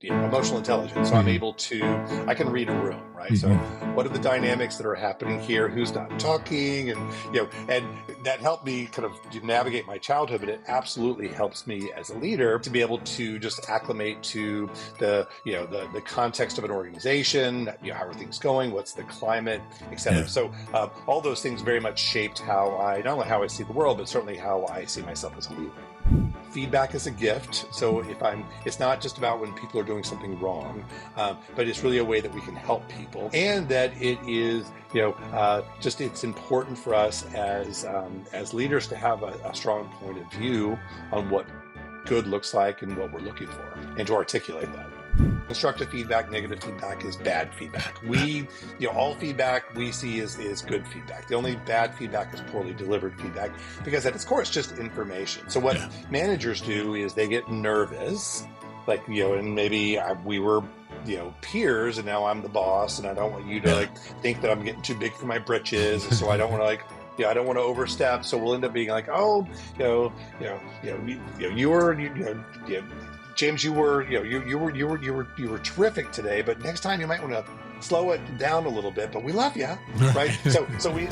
emotional intelligence. So I'm able to, I can read a room, right? So what are the dynamics that are happening here? Who's not talking? And that helped me kind of navigate my childhood, but it absolutely helps me as a leader to be able to just acclimate to the context of an organization, how are things going? What's the climate, et cetera. Yeah. So all those things very much shaped not only how I see the world, but certainly how I see myself as a leader. Feedback is a gift. So it's not just about when people are doing something wrong, but it's really a way that we can help people, and that it is, it's important for us as leaders to have a strong point of view on what good looks like and what we're looking for, and to articulate that. Constructive feedback, negative feedback is bad feedback. All feedback we see is good feedback. The only bad feedback is poorly delivered feedback, because at its core, it's just information. So what managers do is they get nervous, and maybe we were, peers, and now I'm the boss, and I don't want you to think that I'm getting too big for my britches. So I don't want to I don't want to overstep. So we'll end up being like, oh, James, you were terrific today, but next time you might want to slow it down a little bit. But we love you, right? So we.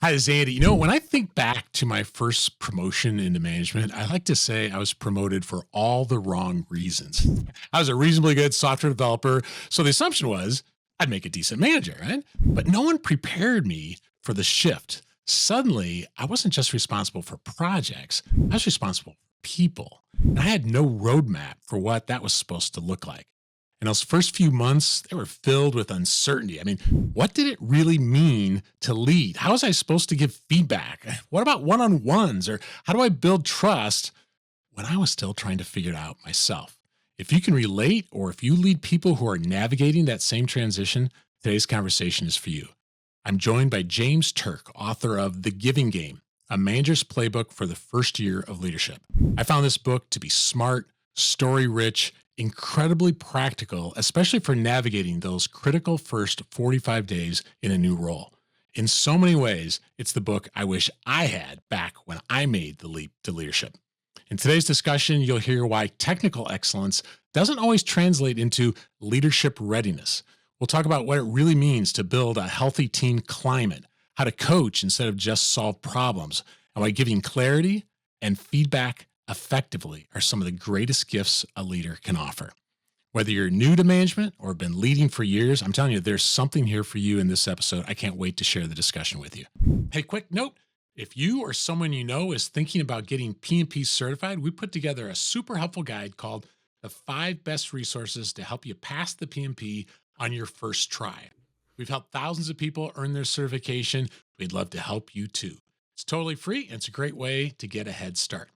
Hi, this is Andy. When I think back to my first promotion into management, I like to say I was promoted for all the wrong reasons. I was a reasonably good software developer, so the assumption was I'd make a decent manager, right? But no one prepared me for the shift. Suddenly, I wasn't just responsible for projects, I was responsible for people. And I had no roadmap for what that was supposed to look like. And those first few months, they were filled with uncertainty. I mean, what did it really mean to lead? How was I supposed to give feedback? What about one on ones? Or how do I build trust when I was still trying to figure it out myself? If you can relate, or if you lead people who are navigating that same transition, today's conversation is for you. I'm joined by James Turk, author of The Giving Game, a manager's playbook for the first year of leadership. I found this book to be smart, story rich, incredibly practical, especially for navigating those critical first 45 days in a new role. In so many ways, it's the book I wish I had back when I made the leap to leadership. In today's discussion, you'll hear why technical excellence doesn't always translate into leadership readiness. We'll talk about what it really means to build a healthy team climate, how to coach instead of just solve problems, and why giving clarity and feedback effectively are some of the greatest gifts a leader can offer. Whether you're new to management or have been leading for years, I'm telling you, there's something here for you in this episode. I can't wait to share the discussion with you. Hey, quick note. If you or someone you know is thinking about getting PMP certified, we put together a super helpful guide called The 5 Best Resources to Help You Pass the PMP on Your First Try. We've helped thousands of people earn their certification. We'd love to help you too. It's totally free, and it's a great way to get a head start.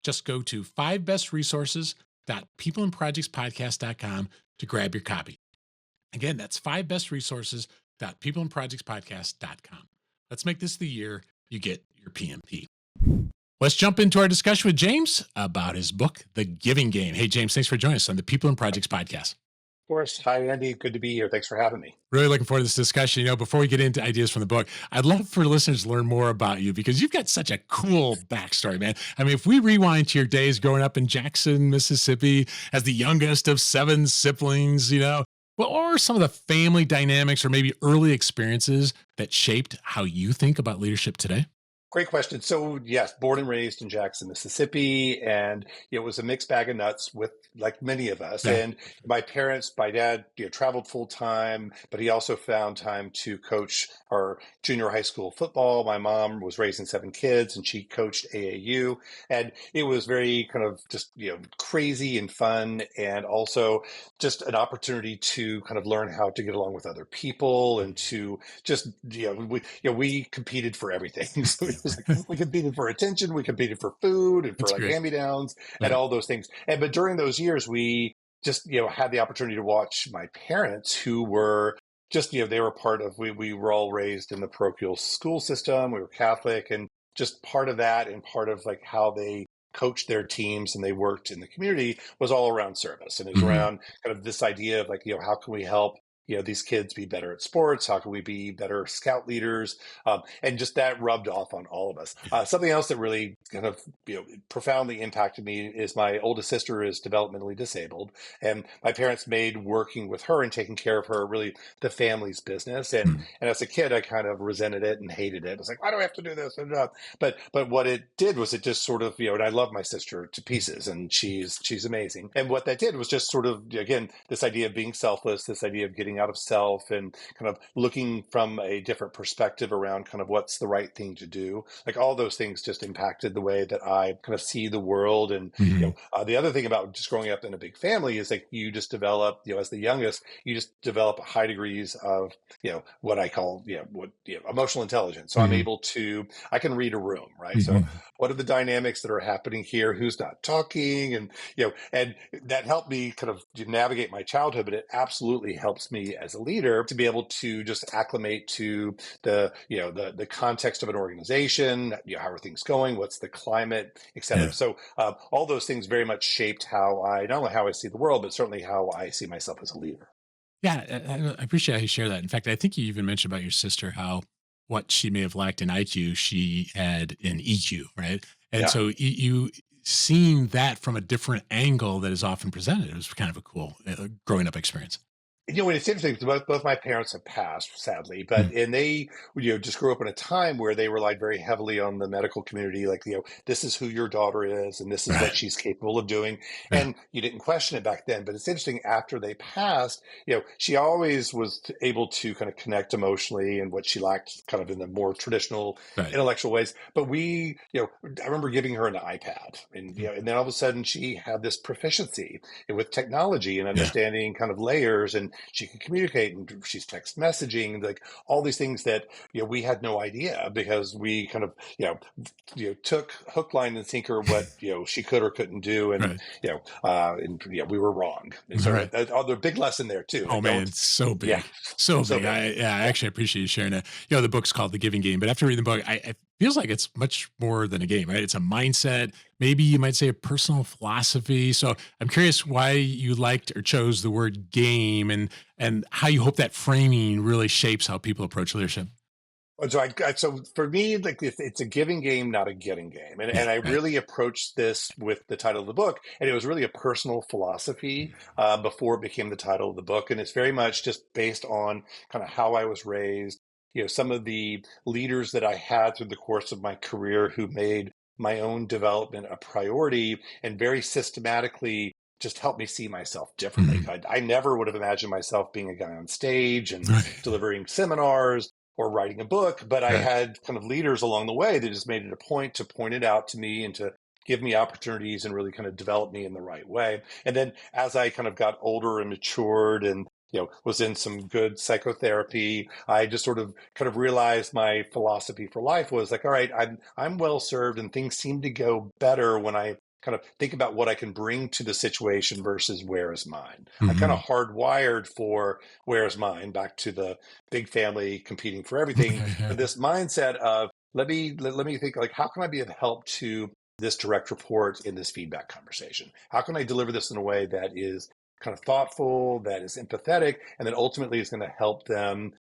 Just go to 5bestresources.peopleandprojectspodcast.com to grab your copy. Again, that's 5bestresources.peopleandprojectspodcast.com. Let's make this the year you get your PMP. Let's jump into our discussion with James about his book, The Giving Game. Hey, James, thanks for joining us on the People and Projects podcast. Of course. Hi, Andy. Good to be here. Thanks for having me. Really looking forward to this discussion. Before we get into ideas from the book, I'd love for listeners to learn more about you because you've got such a cool backstory, man. I mean, if we rewind to your days growing up in Jackson, Mississippi, as the youngest of 7 siblings, what are some of the family dynamics or maybe early experiences that shaped how you think about leadership today? Great question. So yes, born and raised in Jackson, Mississippi, and it was a mixed bag of nuts with like many of us. Yeah. And my dad, traveled full time, but he also found time to coach our junior high school football. My mom was raising 7 kids and she coached AAU, and it was very kind of just, crazy and fun, and also just an opportunity to kind of learn how to get along with other people and to just, we competed for everything. So it was like we competed for attention, we competed for food and for hand-me-downs and all those things. But during those years, we just, had the opportunity to watch my parents, who were just, they were part of, we were all raised in the parochial school system. We were Catholic, and just part of that and part of like how they coached their teams and they worked in the community was all around service. And it was around kind of this idea of like, how can we help these kids be better at sports? How can we be better scout leaders? And just that rubbed off on all of us. Something else that really kind of profoundly impacted me is my oldest sister is developmentally disabled, and my parents made working with her and taking care of her really the family's business. And Mm, and as a kid, I kind of resented it and hated it. I was like, why do I have to do this? But what it did was it just sort of and I love my sister to pieces, and she's amazing. And what that did was just sort of again this idea of being selfless, this idea of getting out of self and kind of looking from a different perspective around kind of what's the right thing to do. Like all those things just impacted the way that I kind of see the world. And mhm. the other thing about just growing up in a big family is like you just develop, as the youngest, you just develop high degrees of what I call emotional intelligence. So Mhm, I can read a room, right? So mhm. what are the dynamics that are happening here? Who's not talking? And and that helped me kind of navigate my childhood, but it absolutely helps me as a leader to be able to just acclimate to the context of an organization. How are things going? What's the climate, et cetera. Yeah. So all those things very much shaped how I not only how I see the world, but certainly how I see myself as a leader. Yeah, I appreciate how you share that. In fact, I think you even mentioned about your sister how what she may have lacked in IQ, she had in EQ, right? And Yeah. so you seeing that from a different angle that is often presented, it was kind of a cool growing up experience. It's interesting because both my parents have passed, sadly, Mm, and they, just grew up in a time where they relied very heavily on the medical community, like, this is who your daughter is, and this is what right. she's capable of doing. Yeah. And you didn't question it back then, but it's interesting after they passed, she always was able to kind of connect emotionally and what she lacked kind of in the more traditional Right. intellectual ways. But I remember giving her an iPad and, Mm, and then all of a sudden she had this proficiency with technology and yeah. understanding kind of layers, and she can communicate, and she's text messaging, like all these things that we had no idea because we kind of took hook line and sinker what she could or couldn't do. And Right. we were wrong. And so Right. the big lesson there too, Oh like man, don't. it's so Yeah. big, so So big. big. I Yeah. actually appreciate you sharing that. The book's called The Giving Game, but after reading the book, it feels like it's much more than a game, right? It's a mindset. Maybe you might say a personal philosophy. So I'm curious why you liked or chose the word game, and how you hope that framing really shapes how people approach leadership. So for me, like it's a giving game, not a getting game, and Yeah, I right. really approached this with the title of the book, and it was really a personal philosophy before it became the title of the book, and it's very much just based on kind of how I was raised. Some of the leaders that I had through the course of my career who made my own development a priority and very systematically just helped me see myself differently. Mhm. I never would have imagined myself being a guy on stage and Right, delivering seminars or writing a book, but I right. had kind of leaders along the way that just made it a point to point it out to me and to give me opportunities and really kind of develop me in the right way. And then as I kind of got older and matured and was in some good psychotherapy, I just sort of kind of realized my philosophy for life was like, all right, I'm well served and things seem to go better when I kind of think about what I can bring to the situation versus where is mine. I'm kind of Mhm. hardwired for where is mine, back to the big family competing for everything. But this mindset of let me think, like, how can I be of help to this direct report in this feedback conversation? How can I deliver this in a way that is kind of thoughtful, that is empathetic, and that ultimately is going to help them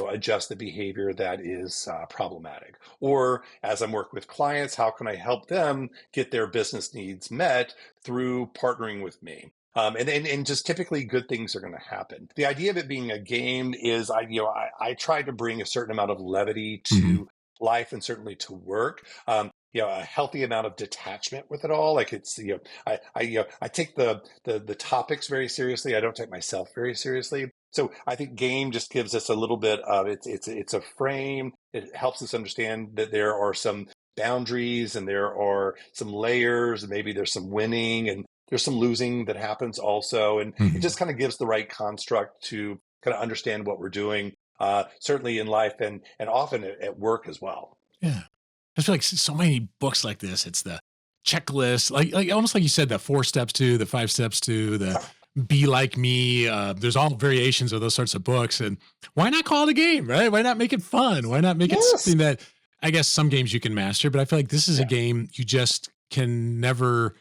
adjust the behavior that is problematic? Or as I'm working with clients, how can I help them get their business needs met through partnering with me? And just typically good things are going to happen. The idea of it being a game is I try to bring a certain amount of levity Mhm. to life and certainly to work. A healthy amount of detachment with it all. Like it's I take the topics very seriously. I don't take myself very seriously. So I think game just gives us a little bit of it's a frame. It helps us understand that there are some boundaries and there are some layers and maybe there's some winning and there's some losing that happens also. And it Mhm. just kind of gives the right construct to kind of understand what we're doing, certainly in life and often at work as well. Yeah. I feel like so many books like this, it's the checklist, like almost like you said, the 4 steps to, the 5 steps to, the be like me. There's all variations of those sorts of books. And why not call it a game, right? Why not make it fun? Why not make it Yes. something that I guess some games you can master, but I feel like this is a Yeah. game you just can never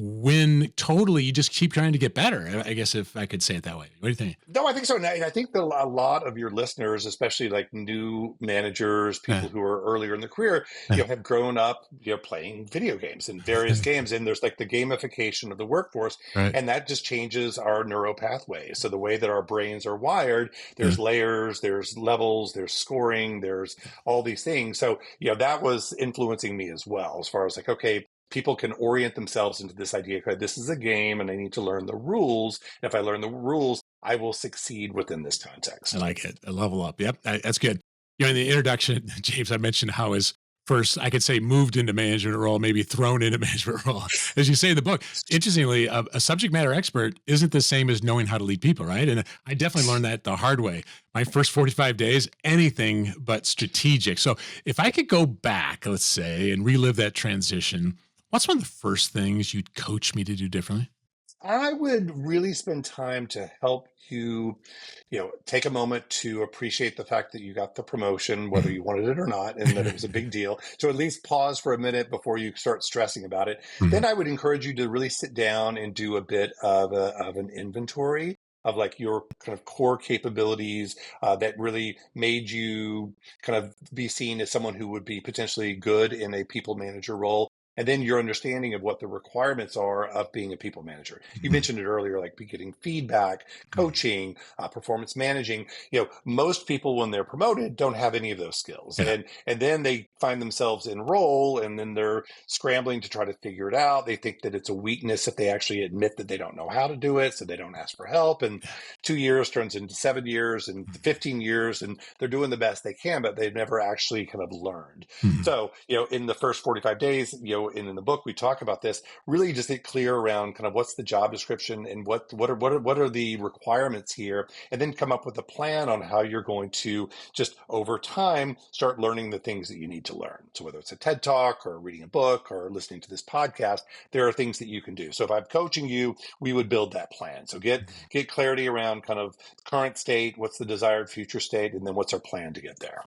when totally you just keep trying to get better. I guess if I could say it that way. What do you think? No, I think so. And I think that a lot of your listeners, especially like new managers, Yeah, people who are earlier in their career, yeah, have grown up, playing video games and various games. And there's like the gamification of the workforce, right. and that just changes our neural pathways. So the way that our brains are wired, Yeah, there's layers, there's levels, there's scoring, there's all these things. So, that was influencing me as well, as far as like, okay, people can orient themselves into this idea, okay, this is a game and I need to learn the rules. And if I learn the rules, I will succeed within this I context. like it. A level up. Yep, that's good. In the introduction, James, I mentioned how his first, I could say, moved into management role, maybe thrown into management role. As you say in the book, interestingly, a subject matter expert isn't the same as knowing how to lead people, right? And I definitely learned that the hard way. My first 45 days, anything but strategic. So if I could go back, let's say, and relive that transition, what's one of the first things you'd coach me to do differently? I would really spend time to help you, take a moment to appreciate the fact that you got the promotion, whether you wanted it or not, and that it was a big deal. So at least pause for a minute before you start stressing about it. Mhm. Then I would encourage you to really sit down and do a bit of an inventory of like your kind of core capabilities that really made you kind of be seen as someone who would be potentially good in a people manager role, and then your understanding of what the requirements are of being a people manager. You Mhm. mentioned it earlier, like getting feedback, coaching, performance managing. Most people when they're promoted don't have any of those skills, Yeah. and then they find themselves in role, and then they're scrambling to try to figure it out. They think that it's a weakness if they actually admit that they don't know how to do it, so they don't ask for help. And Yeah. 2 years turns into 7 years and 15 years, and they're doing the best they can, but they've never actually kind of learned. Mhm. So, in the first 45 days, in the book, we talk about this, really just get clear around kind of what's the job description and what are the requirements here, and then come up with a plan on how you're going to just over time start learning the things that you need to learn. So whether it's a TED talk or reading a book or listening to this podcast, there are things that you can do. So if I'm coaching you, we would build that plan. So get clarity around kind of current state, what's the desired future state, and then what's our plan to get there.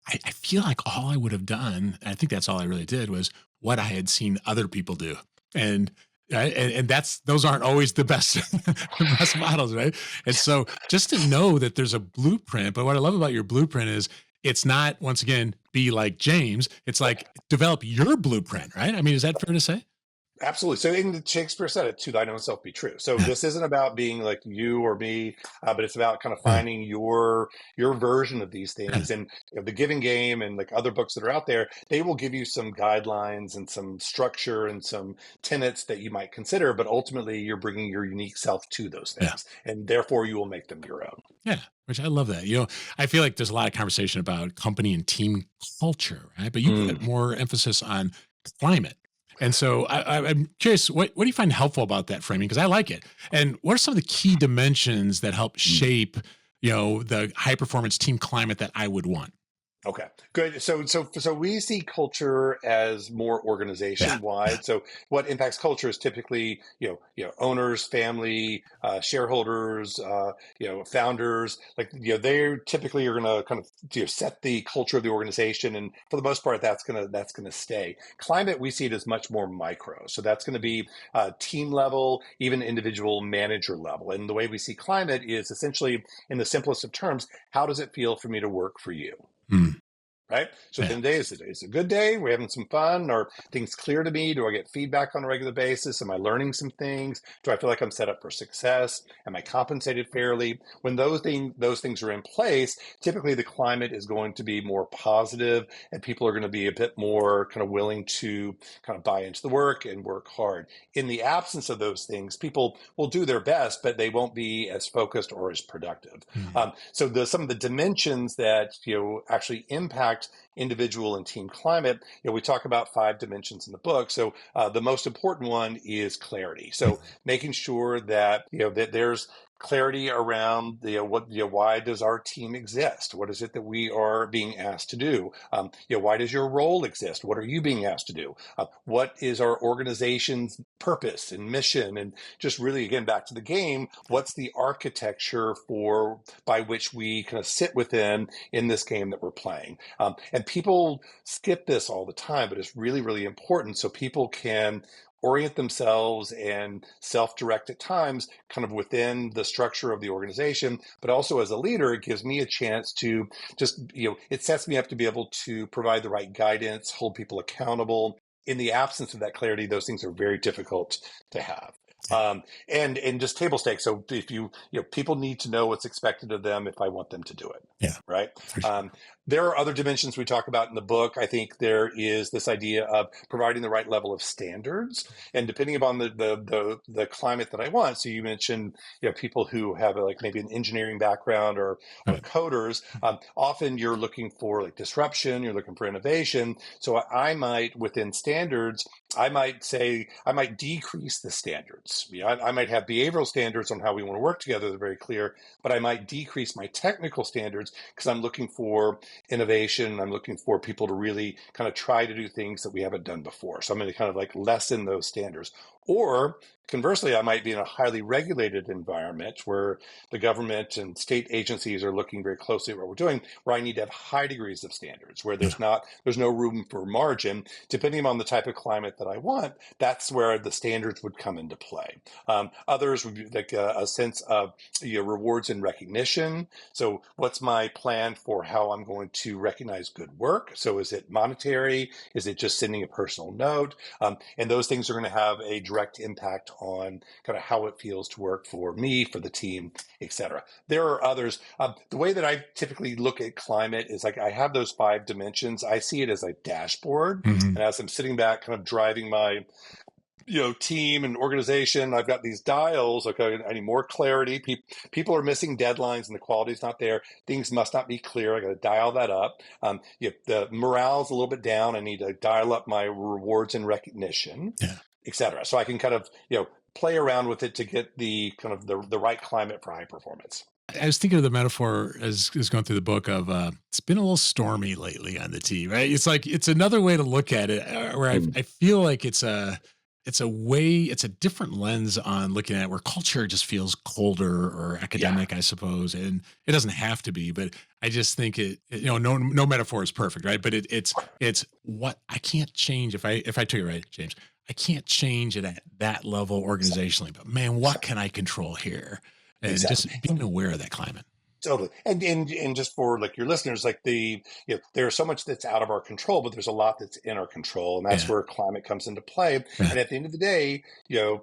I feel like all I would have done, I think that's all I really did, was what I had seen other people do. And and that's those aren't always the best the best models, right? And so just to know that there's a blueprint, but what I love about your blueprint is it's not, once again, be like James. It's like develop your blueprint, right? I mean, is that fair to say? Absolutely. So in Shakespeare said it, to thine own self be true. So this isn't about being like you or me, but it's about kind of finding your version of these things. And the Giving Game and like other books that are out there, they will give you some guidelines and some structure and some tenets that you might consider, but ultimately you're bringing your unique self to those Yeah. things, and therefore you will make them your own. Yeah, which I love that. I feel like there's a lot of conversation about company and team culture, right? But you put Mm. more emphasis on climate. And so I'm curious, what do you find helpful about that framing? Because I like it. And what are some of the key dimensions that help shape, the high performance team climate that I would want? Okay, good. So we see culture as more Yeah, organization wide. So what impacts culture is typically owners, family, shareholders, founders. Like they typically are going to kind of set the culture of the organization, and for the most part, that's gonna stay. Climate, we see it as much more micro. So that's going to be team level, even individual manager level. And the way we see climate is essentially, in the simplest of terms, how does it feel for me to work for you? Mm, Right. So at the yeah, end of the day, is it a good day? We're having some fun. Are things clear to me? Do I get feedback on a regular basis? Am I learning some things? Do I feel like I'm set up for success? Am I compensated fairly? When those things are in place, typically the climate is going to be more positive, and people are going to be a bit more kind of willing to kind of buy into the work and work hard. In the absence of those things, people will do their best, but they won't be as focused or as productive. mm, So some of the dimensions that actually impact individual and team climate, we talk about 5 dimensions in the book. So the most important one is clarity. So making sure that that there's clarity around what why does our team exist? What is it that we are being asked to do? Why does your role exist? What are you being asked to do? What is our organization's purpose and mission? And just really, again, back to the game, what's the architecture for by which we kind of sit within in this game that we're playing? And people skip this all the time, but it's really, really important so people can orient themselves and self-direct at times kind of within the structure of the organization. But also as a leader, it gives me a chance to just, it sets me up to be able to provide the right guidance, hold people accountable. In the absence of that clarity, those things are very difficult to have. And just table stakes. So if people need to know what's expected of them if I want them to do it. Yeah. Right. For sure. There are other dimensions we talk about in the book. I think there is this idea of providing the right level of standards, and depending upon the climate that I want. So you mentioned, people who have like maybe an engineering background or Right. coders. Often you're looking for like disruption. You're looking for innovation. So I might, within standards, I might decrease the standards. I might have behavioral standards on how we want to work together. They're very clear, but I might decrease my technical standards because I'm looking for innovation. I'm looking for people to really kind of try to do things that we haven't done before. So I'm going to kind of like lessen those standards. Or conversely, I might be in a highly regulated environment where the government and state agencies are looking very closely at what we're doing, where I need to have high degrees of standards, where there's no room for margin. Depending on the type of climate that I want, that's where the standards would come into play. Others would be like a sense of rewards and recognition. So what's my plan for how I'm going to recognize good work? So is it monetary? Is it just sending a personal note? And those things are going to have a direct impact on kind of how it feels to work for me, for the team, etc. There are others. The way that I typically look at climate is like I have those 5 dimensions. I see it as a dashboard. Mm-hmm. And as I'm sitting back, kind of driving my team and organization, I've got these dials. Okay, I need more clarity. People are missing deadlines and the quality's not there. Things must not be clear. I got to dial that up. The morale's a little bit down. I need to dial up my rewards and recognition, etc. So I can kind of play around with it to get the kind of the right climate for high performance. I was thinking of the metaphor as going through the book of it's been a little stormy lately on the team, right? It's like it's another way to look at it, where I feel like it's a different lens on looking at it, where culture just feels colder or academic, I suppose, and it doesn't have to be, but I just think no metaphor is perfect, right? But it's what I can't change if I took it right, James. I can't change it at that level organizationally, but man, what can I control here? And just being aware of that climate. Totally. And just for like your listeners, like there's so much that's out of our control, but there's a lot that's in our control. And that's where climate comes into play. Yeah. And at the end of the day,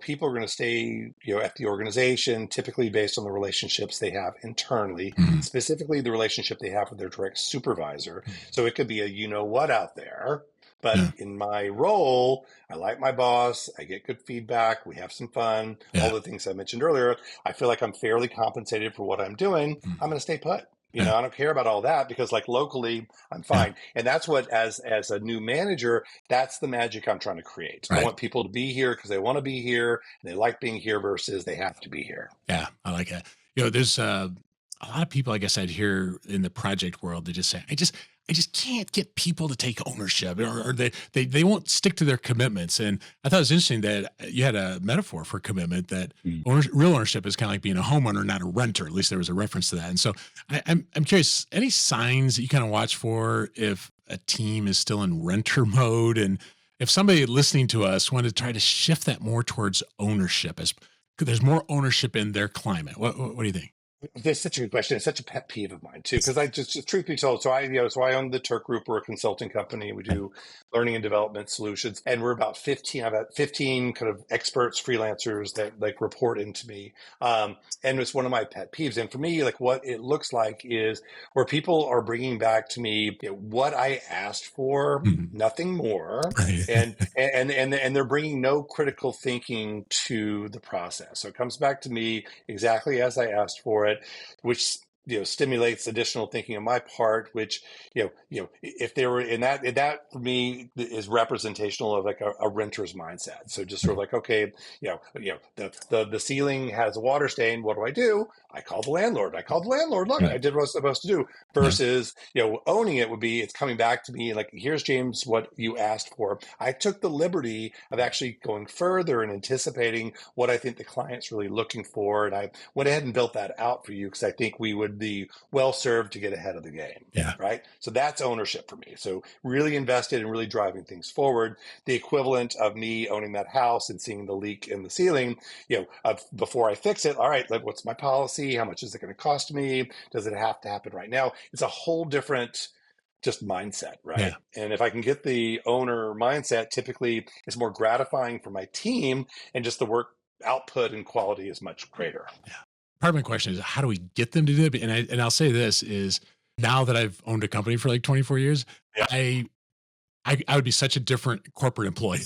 people are going to stay, at the organization, typically based on the relationships they have internally, specifically the relationship they have with their direct supervisor. So it could be a out there. But in my role, I like my boss. I get good feedback. We have some fun. All the things I mentioned earlier. I feel like I'm fairly compensated for what I'm doing. I'm going to stay put. I don't care about all that because like locally, I'm fine. And that's what, as a new manager, that's the magic I'm trying to create. I want people to be here because they want to be here and they like being here versus they have to be here. Yeah, I like that. There's a lot of people, I guess I'd hear in the project world that just say, I just can't get people to take ownership, or they won't stick to their commitments. And I thought it was interesting that you had a metaphor for commitment, that real ownership is kind of like being a homeowner, not a renter. At least there was a reference to that. And so I'm curious, any signs that you kind of watch for if a team is still in renter mode, and if somebody listening to us wanted to try to shift that more towards ownership, as there's more ownership in their climate. What do you think? That's such a good question. It's such a pet peeve of mine too, because I just truth be told, so I own the Turk Group. We're a consulting company. We do learning and development solutions, and we're about 15. I've got 15 kind of experts, freelancers that like report into me, and it's one of my pet peeves. And for me, like what it looks like is where people are bringing back to me what I asked for, nothing more, and they're bringing no critical thinking to the process. So it comes back to me exactly as I asked for it, which stimulates additional thinking on my part, which if they were in that for me is representational of like a renter's mindset. So just sort of like, okay, the ceiling has a water stain. What do? I call the landlord. Look, I did what I was supposed to do. Versus owning it would be, it's coming back to me like, here's James, what you asked for. I took the liberty of actually going further and anticipating what I think the client's really looking for, and I went ahead and built that out for you because I think we would would be well served to get ahead of the game. Yeah. Right. So that's ownership for me. So really invested in really driving things forward. The equivalent of me owning that house and seeing the leak in the ceiling, before I fix it, all right, like, what's my policy? How much is it going to cost me? Does it have to happen right now? It's a whole different just mindset, right? Yeah. And if I can get the owner mindset, typically it's more gratifying for my team, and just the work output and quality is much greater. Yeah. Part of my question is, how do we get them to do it? And I'll say this is, now that I've owned a company for like 24 years, Yeah. I would be such a different corporate employee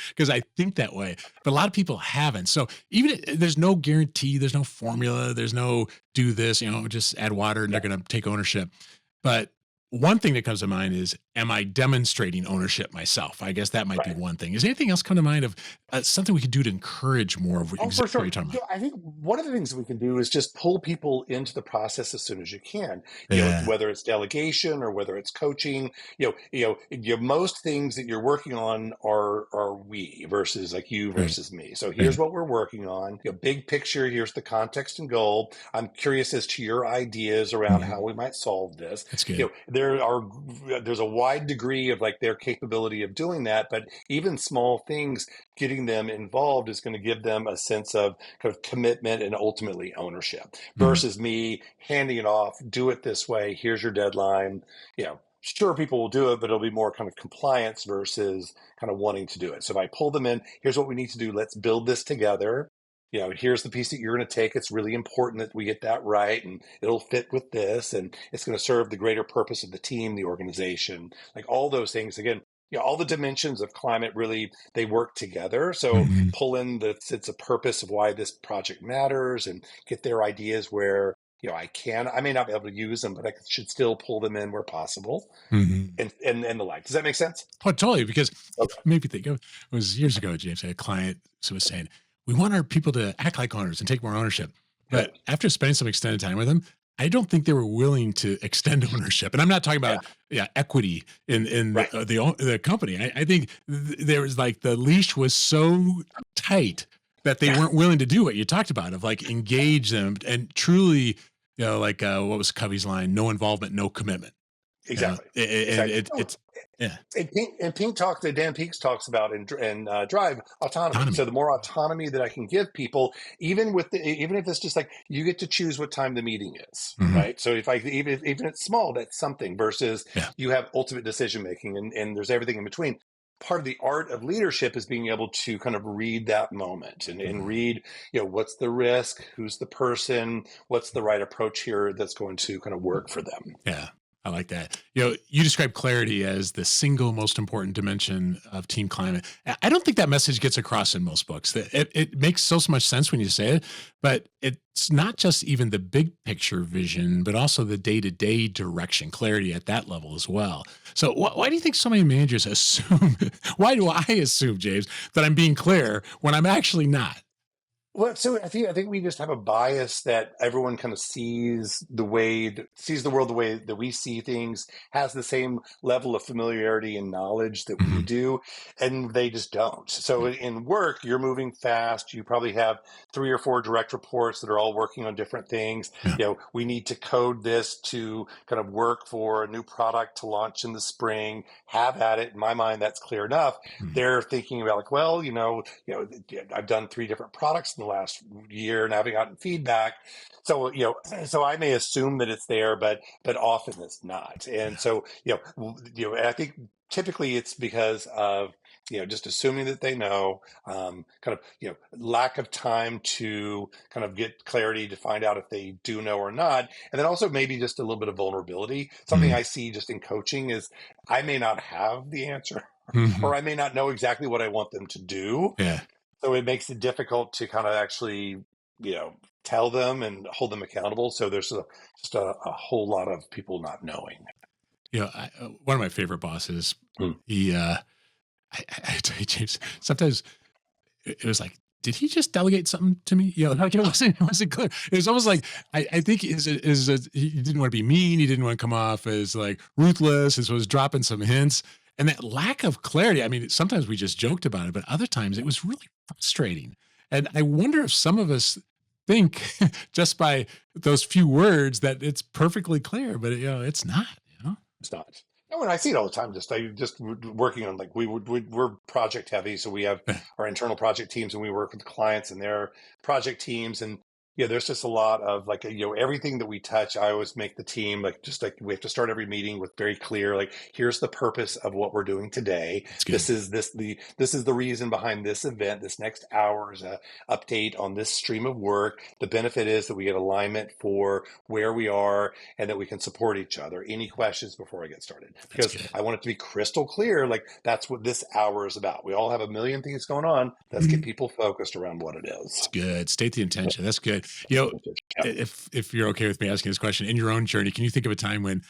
because I think that way. But a lot of people haven't. So even there's no guarantee, there's no formula, there's no do this, just add water and they're going to take ownership. But one thing that comes to mind is, am I demonstrating ownership myself? I guess that might be one thing. Is anything else come to mind of something we could do to encourage more of Oh, for exactly what sure. you're talking about? I think one of the things we can do is just pull people into the process as soon as you can. Yeah. Whether it's delegation or whether it's coaching. Most things that you're working on are we versus like you Right. versus me. So here's what we're working on. Big picture. Here's the context and goal. I'm curious as to your ideas around how we might solve this. That's good. There's a wide degree of like their capability of doing that, but even small things, getting them involved is going to give them a sense of kind of commitment and ultimately ownership versus me handing it off, do it this way, here's your deadline. Sure, people will do it, but it'll be more kind of compliance versus kind of wanting to do it. So if I pull them in, here's what we need to do, let's build this together. Here's the piece that you're going to take. It's really important that we get that right, and it'll fit with this, and it's going to serve the greater purpose of the team, the organization, like all those things. Again, all the dimensions of climate really, they work together. So pull in the sense of purpose of why this project matters and get their ideas where, I may not be able to use them, but I should still pull them in where possible, and the like. Does that make sense? Oh, totally. Because maybe think of, it was years ago, James, I had a client who was saying, we want our people to act like owners and take more ownership. But after spending some extended time with them, I don't think they were willing to extend ownership. And I'm not talking about equity in the company. I think there was like the leash was so tight that they weren't willing to do what you talked about, of like engage them and truly, like what was Covey's line? No involvement, no commitment. Exactly. It's And Dan Peaks talks about in Drive autonomy. So the more autonomy that I can give people, even if it's just like you get to choose what time the meeting is, right? So if even it's small, that's something versus you have ultimate decision making, and there's everything in between. Part of the art of leadership is being able to kind of read that moment and read, what's the risk, who's the person, what's the right approach here that's going to kind of work for them. Yeah. I like that. You describe clarity as the single most important dimension of team climate. I don't think that message gets across in most books. It makes so much sense when you say it, but it's not just even the big picture vision, but also the day-to-day direction, clarity at that level as well. So why do you think so many managers assume, why do I assume, James, that I'm being clear when I'm actually not? Well, so I think we just have a bias that everyone kind of sees the world the way that we see things, has the same level of familiarity and knowledge that we do, and they just don't. So in work, you're moving fast. You probably have 3 or 4 direct reports that are all working on different things. We need to code this to kind of work for a new product to launch in the spring. Have at it. In my mind, that's clear enough. They're thinking about like, well, I've done 3 different products in the last year and I haven't gotten feedback. So, I may assume that it's there, but often it's not. And so, and I think typically it's because of, just assuming that they know, kind of, lack of time to kind of get clarity to find out if they do know or not. And then also maybe just a little bit of vulnerability. Something I see just in coaching is I may not have the answer or I may not know exactly what I want them to do. Yeah. So it makes it difficult to kind of actually, tell them and hold them accountable. So there's just a whole lot of people not knowing. One of my favorite bosses, he, I tell you, James, sometimes it was like, did he just delegate something to me? Like it wasn't clear. It was almost like, I think he didn't want to be mean. He didn't want to come off as like ruthless, as was dropping some hints. And that lack of clarity, I mean, sometimes we just joked about it, but other times it was really frustrating. And I wonder if some of us think just by those few words that it's perfectly clear, but it's not, It's not. No, and I see it all the time. Just working on, like, we're project heavy, so we have our internal project teams, and we work with clients and their project teams, and there's just a lot of, like, everything that we touch. I always make the team, like, just like, we have to start every meeting with very clear, like, here's the purpose of what we're doing today. It's good. This is the reason behind this event. This next hour is a update on this stream of work. The benefit is that we get alignment for where we are, and that we can support each other. Any questions before I get started? Because I want it to be crystal clear, like, that's what this hour is about. We all have a million things going on. Let's get people focused around what it is. It's good. State the intention. That's good. If you're okay with me asking this question, in your own journey, can you think of a time when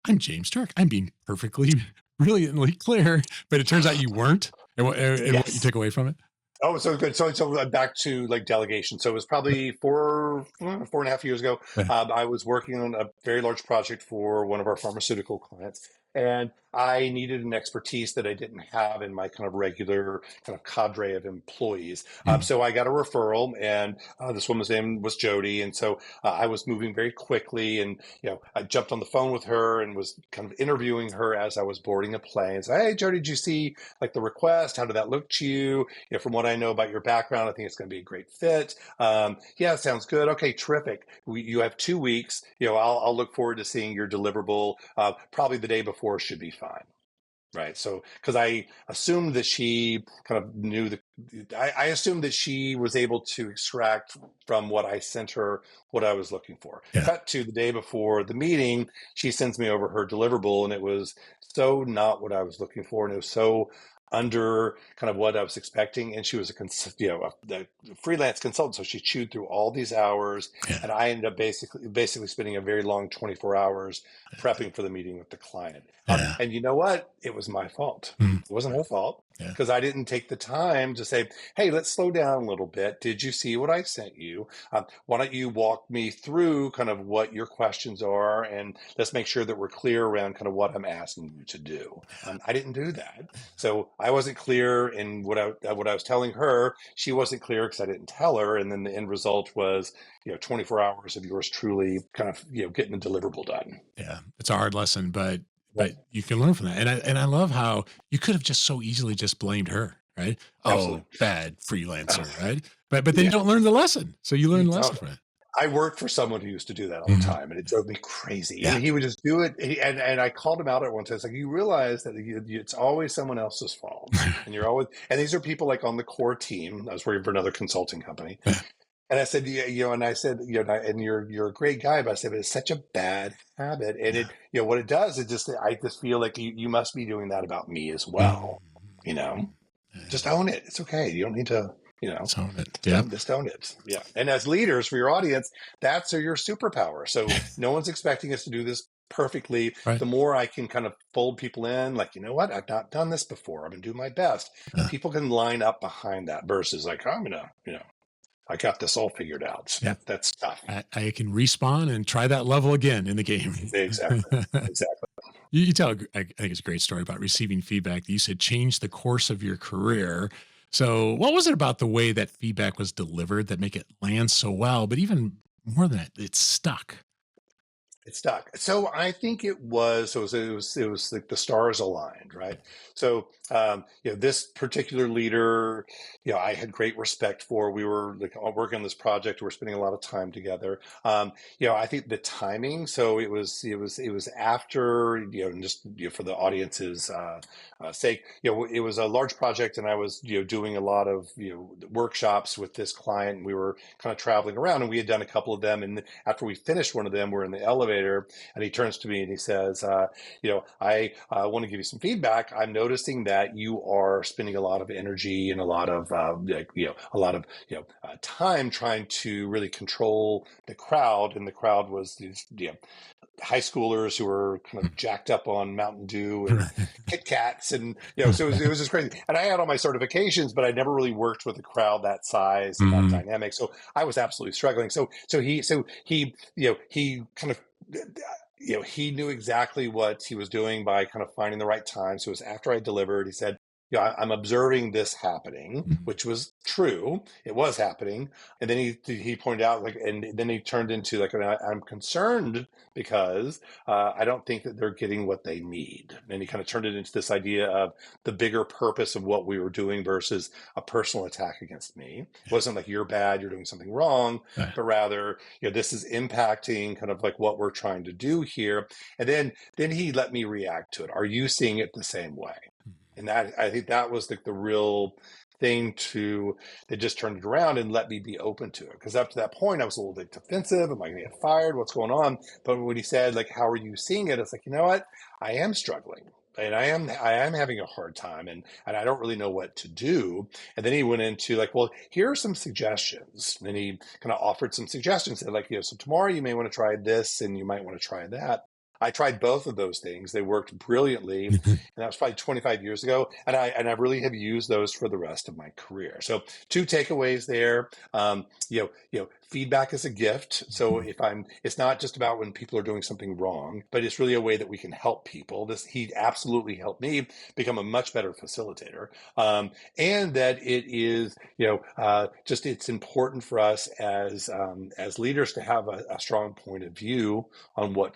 I'm James Turk, I'm being perfectly brilliantly clear, but it turns out you weren't, and what you took away from it? Oh, so good. So back to, like, delegation. So it was probably 4.5 years ago. I was working on a very large project for one of our pharmaceutical clients, and I needed an expertise that I didn't have in my kind of regular kind of cadre of employees. So I got a referral, and this woman's name was Jody. And so I was moving very quickly, and I jumped on the phone with her and was kind of interviewing her as I was boarding a plane. And said, "Hey, Jody, did you see, like, the request? How did that look to you? From what I know about your background, I think it's going to be a great fit. Yeah, sounds good. Okay, terrific. You have 2 weeks. I'll look forward to seeing your deliverable. Probably the day before should be fine." Right. So, because I assumed that she kind of knew I assumed that she was able to extract from what I sent her what I was looking for. Yeah. Cut to the day before the meeting, she sends me over her deliverable, and it was so not what I was looking for, and it was so under kind of what I was expecting. And she was a freelance consultant, so she chewed through all these hours, and I ended up basically spending a very long 24 hours prepping for the meeting with the client. And you know what? It was my fault. It wasn't her fault, because I didn't take the time to say, "Hey, let's slow down a little bit. Did you see what I sent you? Why don't you walk me through kind of what your questions are, and let's make sure that we're clear around kind of what I'm asking you to do." I didn't do that. So I wasn't clear in what I was telling her. She wasn't clear because I didn't tell her. And then the end result was, 24 hours of yours truly kind of, getting the deliverable done. Yeah. It's a hard lesson, but you can learn from that. And I love how you could have just so easily just blamed her, right? Absolutely. Oh, bad freelancer, right? But then you don't learn the lesson. So you learn the lesson from it. I worked for someone who used to do that all the time, and it drove me crazy. And he would just do it. And I called him out at one time. It's like, you realize that it's always someone else's fault. And these are people, like, on the core team. I was working for another consulting company. And I said, and you're a great guy, but I said, but it's such a bad habit. And what it does is I just feel like you must be doing that about me as well. Just own it. It's okay. You don't need to, just own it. Yeah. Just own it. Yeah. And as leaders for your audience, that's your superpower. So no one's expecting us to do this perfectly. Right. The more I can kind of fold people in, like, you know what, I've not done this before, I'm gonna do my best. People can line up behind that versus, like, I'm gonna, I got this all figured out. Yeah. That's tough. I can respawn and try that level again in the game. Exactly. You tell, I think it's a great story about receiving feedback that you said changed the course of your career. So what was it about the way that feedback was delivered that make it land so well? But even more than that, it stuck. It stuck. So I think it was like the stars aligned, right? So, this particular leader, I had great respect for. We were, like, all working on this project. We're spending a lot of time together. I think the timing. So it was after, and just, for the audience's sake, it was a large project, and I was, doing a lot of, workshops with this client. And we were kind of traveling around, and we had done a couple of them. And after we finished one of them, we're in the elevator, and he turns to me and he says, I want to give you some feedback. I'm noticing that you are spending a lot of energy and a lot of time trying to really control the crowd. And the crowd was these high schoolers who were kind of jacked up on Mountain Dew and Kit Kats, and so it was just crazy. And I had all my certifications, but I never really worked with a crowd that size and that dynamic. So I was absolutely struggling. So he kind of, he knew exactly what he was doing by kind of finding the right time. So it was after I delivered. He said, yeah, I'm observing this happening, Mhm. which was true. It was happening. And then he pointed out, like, and then he turned into like, I'm concerned because I don't think that they're getting what they need. And he kind of turned it into this idea of the bigger purpose of what we were doing versus a personal attack against me. It wasn't like you're bad, you're doing something wrong, Yeah. but rather, this is impacting kind of like what we're trying to do here. And then he let me react to it. Are you seeing it the same way? And that, I think that was the real thing that just turned it around and let me be open to it. Because up to that point, I was a little bit defensive. Am I going to get fired? What's going on? But when he said, like, how are you seeing it? It's like, you know what? I am struggling. And I am having a hard time, and I don't really know what to do. And then he went into like, well, here are some suggestions. And then he kind of offered some suggestions that, like, so tomorrow you may want to try this and you might want to try that. I tried both of those things. They worked brilliantly, and that was probably 25 years ago. And I really have used those for the rest of my career. So two takeaways there. Feedback is a gift. So it's not just about when people are doing something wrong, but it's really a way that we can help people. He absolutely helped me become a much better facilitator. And that it is, just it's important for us as leaders to have a strong point of view on what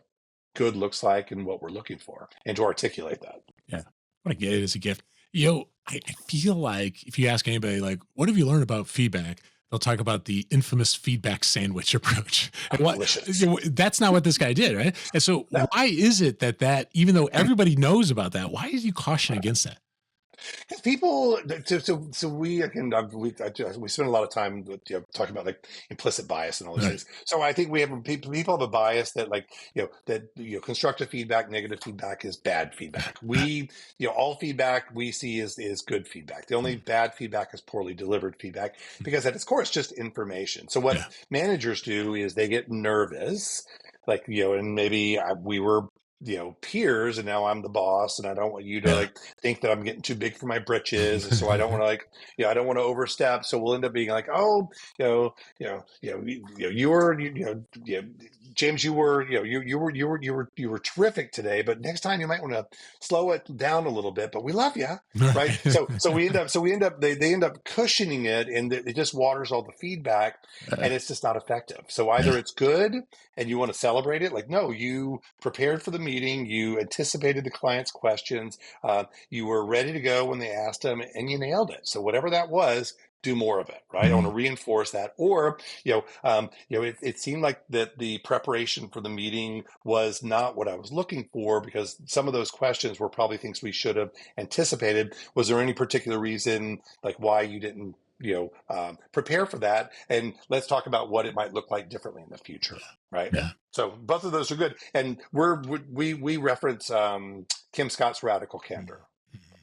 good looks like and what we're looking for, and to articulate that. Yeah. What I get it as a gift. I feel like if you ask anybody, like, what have you learned about feedback? They'll talk about the infamous feedback sandwich approach. And Oh, delicious. that's not what this guy did, right? And so No. why is it that even though everybody knows about that, why is you caution against that? People, so we again, we spend a lot of time talking about like implicit bias and all these Right. things. So I think we have people have a bias that, like, constructive feedback, negative feedback is bad feedback. All feedback we see is good feedback. The only bad feedback is poorly delivered feedback, because at its core it's just information. So what Yeah. managers do is they get nervous, like, and maybe we were peers, and now I'm the boss, and I don't want you to Yeah. like think that I'm getting too big for my britches. So I don't want to, like, I don't want to overstep. So we'll end up being like, oh, you were, James, you were terrific today, but next time you might want to slow it down a little bit, but we love you. Right. So we end up, they end up cushioning it, and it just waters all the feedback, and it's just not effective. So either Yeah. it's good and you want to celebrate it, like, no, you prepared for the meeting, you anticipated the client's questions, you were ready to go when they asked them, and you nailed it. So whatever that was, do more of it, right? I want to reinforce that. Or, it seemed like that the preparation for the meeting was not what I was looking for, because some of those questions were probably things we should have anticipated. Was there any particular reason, like, why you didn't prepare for that? And let's talk about what it might look like differently in the future, right? Yeah. So both of those are good, and we reference Kim Scott's radical candor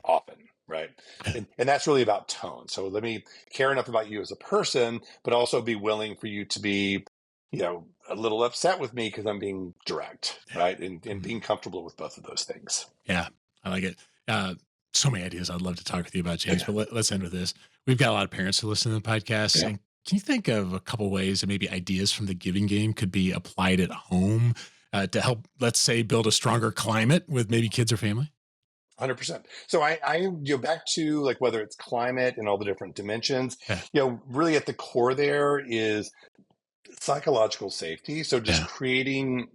often, right? And that's really about tone. So let me care enough about you as a person, but also be willing for you to be, a little upset with me because I'm being direct, right? And being comfortable with both of those things. Yeah, I like it. So many ideas I'd love to talk with you about, James, Yeah. but let's end with this. We've got a lot of parents who listen to the podcast. Yeah. And can you think of a couple ways that maybe ideas from the giving game could be applied at home to help, let's say, build a stronger climate with maybe kids or family? 100%. So I back to, like, whether it's climate and all the different dimensions, Yeah. really at the core there is psychological safety. So just Yeah. creating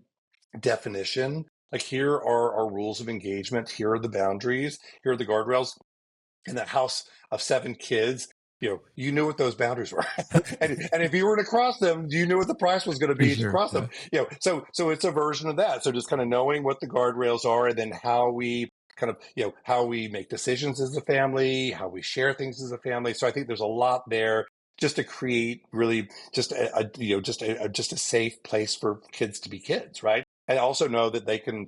definition, like, here are our rules of engagement, here are the boundaries, here are the guardrails. In that house of 7 kids, you knew what those boundaries were. and if you were to cross them, you knew what the price was going to For be to sure. cross them. So it's a version of that. So just kind of knowing what the guardrails are, and then how we kind of, how we make decisions as a family, how we share things as a family. So I think there's a lot there, just to create really just just a safe place for kids to be kids, right? And also know that they can,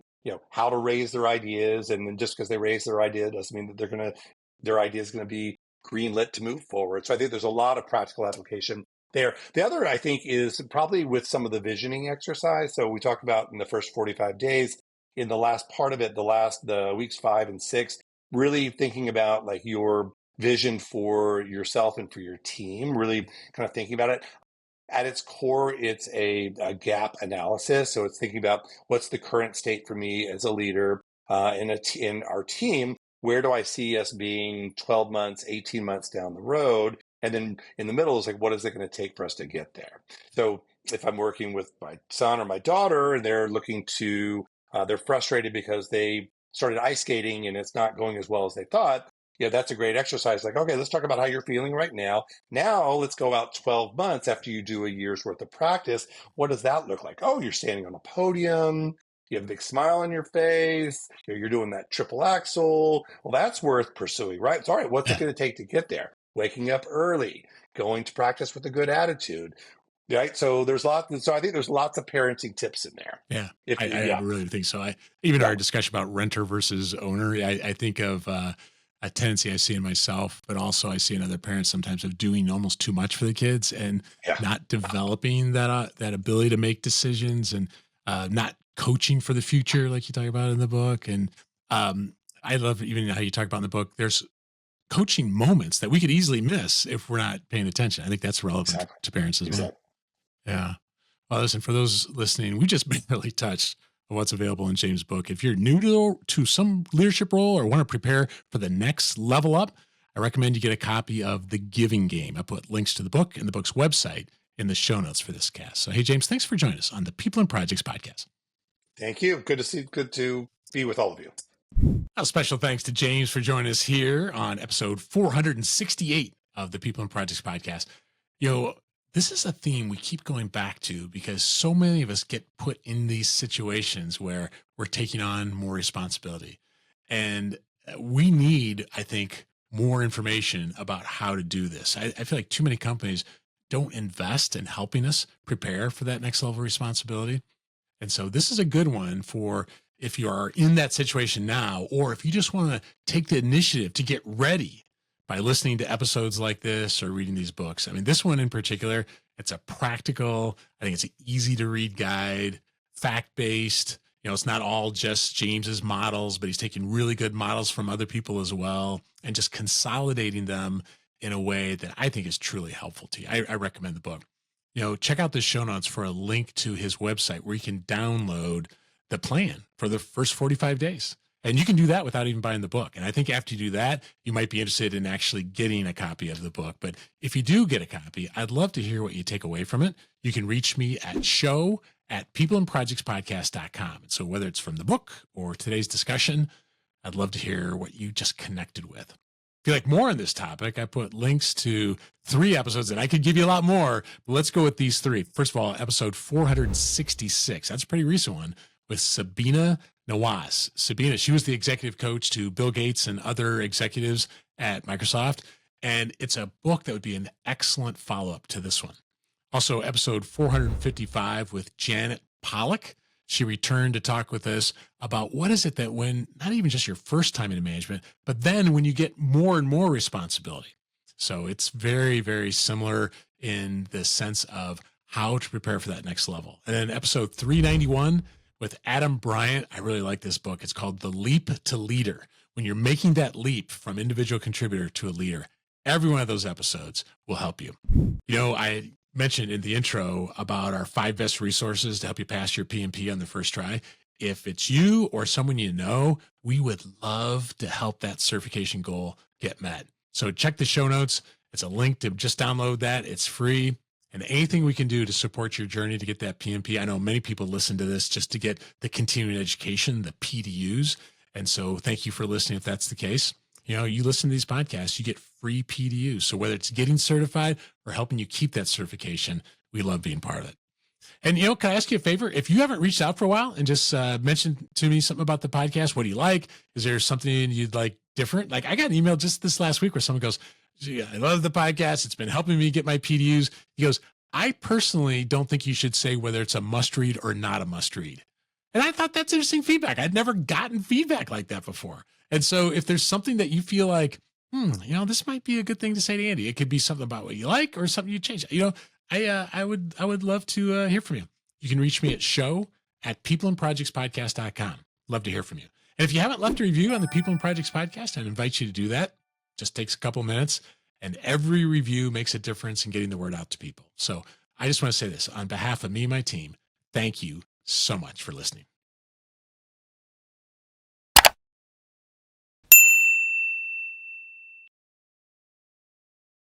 how to raise their ideas, and then just because they raise their idea doesn't mean that their idea is going to be greenlit to move forward. So I think there's a lot of practical application there. The other, I think, is probably with some of the visioning exercise. So we talked about in the first 45 days, in the last part of it, the weeks 5 and 6, really thinking about, like, your vision for yourself and for your team, really kind of thinking about it. At its core, it's a gap analysis. So it's thinking about what's the current state for me as a leader in our team, where do I see us being 12 months, 18 months down the road? And then in the middle is like, what is it going to take for us to get there? So if I'm working with my son or my daughter and they're looking to, they're frustrated because they started ice skating and it's not going as well as they thought. Yeah, that's a great exercise. Like, okay, let's talk about how you're feeling right now. Now let's go out 12 months after you do a year's worth of practice. What does that look like? Oh, you're standing on a podium. You have a big smile on your face. You're doing that triple axel. Well, that's worth pursuing, right? It's all right. What's it Yeah. going to take to get there? Waking up early, going to practice with a good attitude, right? So there's lots. So I think there's lots of parenting tips in there. Yeah, If I yeah, really think so. Even yeah, our discussion about renter versus owner, I think of a tendency I see in myself, but also I see in other parents sometimes of doing almost too much for the kids and yeah, not developing that ability to make decisions and not coaching for the future, like you talk about in the book. And um, I love even how you talk about in the book. There's coaching moments that we could easily miss if we're not paying attention. I think that's relevant exactly, to parents as well. exactly. Yeah. Yeah. Well, listen, for those listening, we just barely touched on what's available in James' book. If you're new to some leadership role or want to prepare for the next level up, I recommend you get a copy of The Giving Game. I put links to the book and the book's website in the show notes for this cast. So, hey, James, thanks for joining us on the People and Projects podcast. Thank you. Good to see. Good to be with all of you. A special thanks to James for joining us here on episode 468 of the People and Projects podcast. You know, this is a theme we keep going back to because so many of us get put in these situations where we're taking on more responsibility. And we need, I think, more information about how to do this. I feel like too many companies don't invest in helping us prepare for that next level of responsibility. And so this is a good one for if you are in that situation now, or if you just want to take the initiative to get ready by listening to episodes like this or reading these books. I mean, this one in particular, it's a practical, I think it's an easy to read guide, fact based. You know, it's not all just James's models, but he's taking really good models from other people as well and just consolidating them in a way that I think is truly helpful to you. I recommend the book. You know, check out the show notes for a link to his website where you can download the plan for the first 45 days. And you can do that without even buying the book. And I think after you do that, you might be interested in actually getting a copy of the book. But if you do get a copy, I'd love to hear what you take away from it. You can reach me at show@peopleandprojectspodcast.com. And so whether it's from the book or today's discussion, I'd love to hear what you just connected with. If you like more on this topic, I put links to 3 episodes and I could give you a lot more, but let's go with these 3. First of all, episode 466. That's a pretty recent one with Sabina Nawaz. Sabina, she was the executive coach to Bill Gates and other executives at Microsoft. And it's a book that would be an excellent follow-up to this one. Also, episode 455 with Janet Pollock. She returned to talk with us about what is it that when, not even just your first time in management, but then when you get more and more responsibility. So it's very, very similar in the sense of how to prepare for that next level. And then episode 391 with Adam Bryant. I really like this book. It's called The Leap to Leader. When you're making that leap from individual contributor to a leader, every one of those episodes will help you. You know, I mentioned in the intro about our 5 best resources to help you pass your PMP on the first try. If it's you or someone you know, we would love to help that certification goal get met. So check the show notes. It's a link to just download that. It's free. And anything we can do to support your journey to get that PMP. I know many people listen to this just to get the continuing education, the PDUs. And so thank you for listening if that's the case. You know, you listen to these podcasts, you get free PDUs. So whether it's getting certified or helping you keep that certification, we love being part of it. And, you know, can I ask you a favor? If you haven't reached out for a while and just mentioned to me something about the podcast, what do you like? Is there something you'd like different? Like I got an email just this last week where someone goes, gee, I love the podcast. It's been helping me get my PDUs. He goes, I personally don't think you should say whether it's a must read or not a must read. And I thought that's interesting feedback. I'd never gotten feedback like that before. And so if there's something that you feel like, you know, this might be a good thing to say to Andy, it could be something about what you like or something you change. You know, I would love to hear from you. You can reach me at show@peopleandprojectspodcast.com. Love to hear from you. And if you haven't left a review on the People and Projects podcast, I'd invite you to do that. Just takes a couple minutes, and every review makes a difference in getting the word out to people. So I just want to say this on behalf of me and my team. Thank you so much for listening.